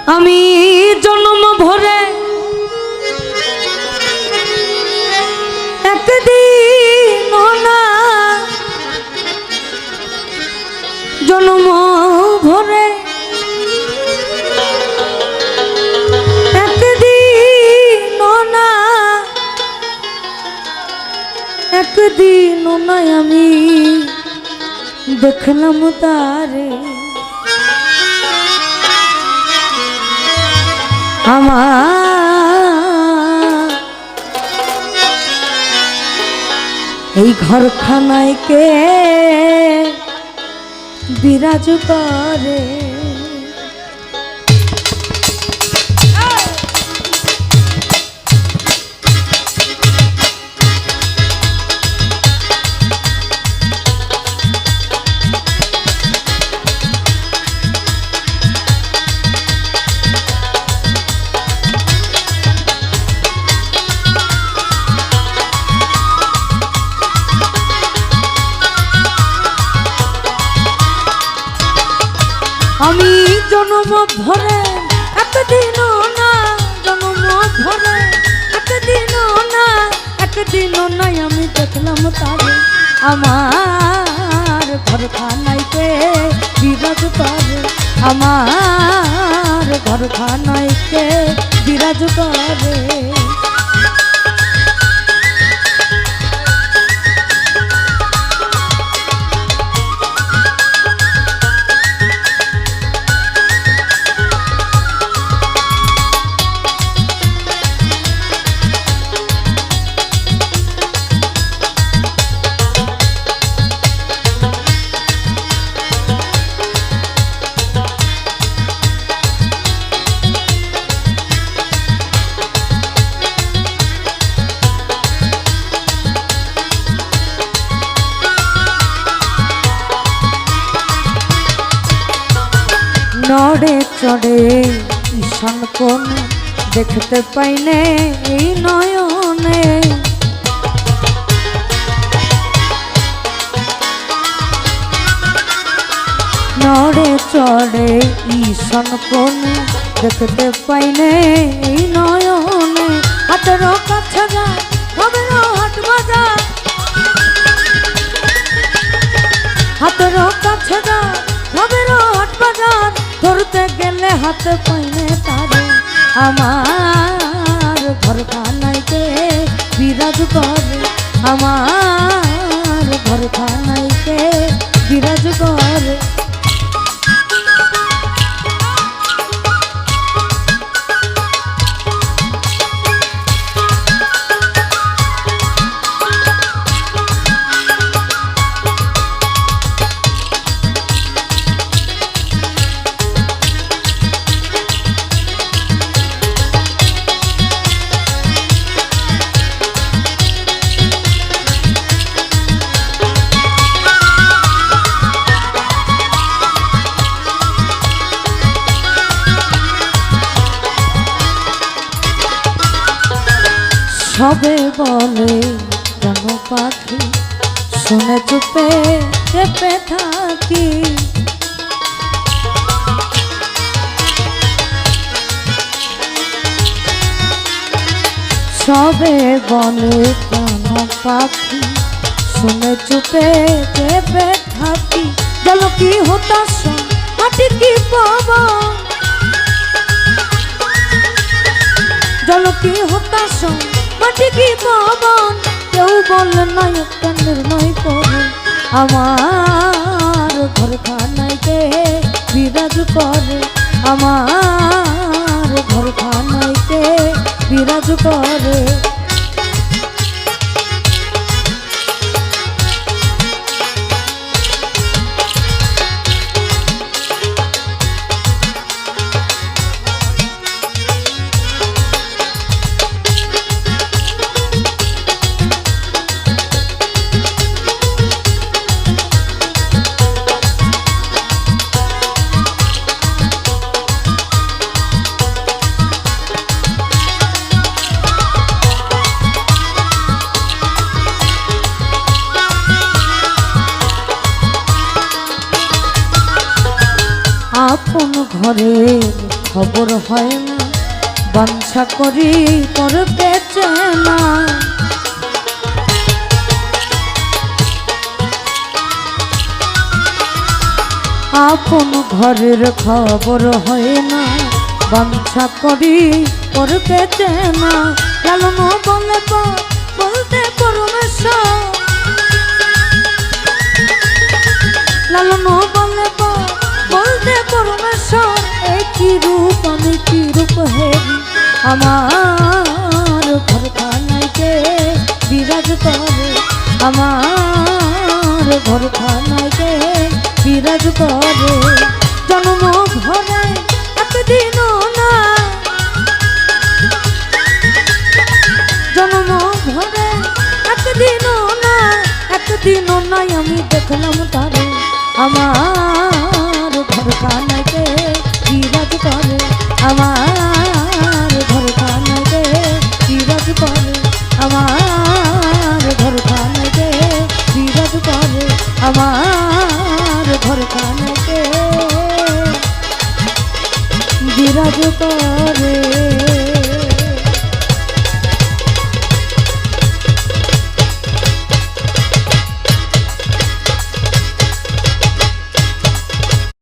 আমি জন্ম ভরে একদিন না জন্ম ভরে একদিন না একদিন নয় আমি দেখলাম তারে আমার এই ঘরখানায় কে বিরাজ করে আমি জন্ম ভরে একদিন না জন্ম ভরে একদিন না একদিন নাই আমি দেখলাম তারে আমার ঘরখানাইতে বিরাজ করে আমার ঘরখানাইতে বিরাজ করে নড়ে চড়ে ঈশান কোন দেখতে পাইনে এই নয়নে নড়ে চড়ে ঈশান কোন দেখতে পাইনে এই নয়নে হাতের কাছে যা হবে হাট বাজার হাতের কাছে যা হবে হাট বাজার ধরতে গেলে হাতে পাইনে তারে আমার ঘরখানাইতে বিরাজ করে আমার ঘরখানাইতে বিরাজ করে সবে বলে কেন পাখি শুনে চুপে চেপে থাকি সবে বলে কেন পাখি শুনে চুপে চেপে থাকি জল কি হতাশ মাটি কি পাবা জল কি হতাশ মাটি কি পাবন কেউ বলে নয় নির্ণয় করে আমার ঘরখানাইতে বিরাজ করে আমার ঘরখানাইতে বিরাজ করে আপন ঘরের খবর হয় না, বাঞ্ছা করি করবে চেনা। আপন ঘরের খবর হয় না, বাঞ্ছা করি করবে চেনা। লালন বলে বলতে পরমেশ্বর, লালন বলে বলতে পরমেশ্বর, একই রূপ আমি কি রূপ হেরি, আমার ঘরখানাইতে বিরাজ করে, আমার ঘরখানাইতে বিরাজ করে। জন্ম ঘরে একদিনও না, জন্ম ঘরে একদিনও না, একদিনও নাই আমি দেখলাম তারে, আমার ঘরখানাইতে বিরাজ করে, আমার ঘরখানাইতে বিরাজ করে, আমার ঘরখানাইতে বিরাজ করে, আমার ঘরখানাইতে বিরাজ করে।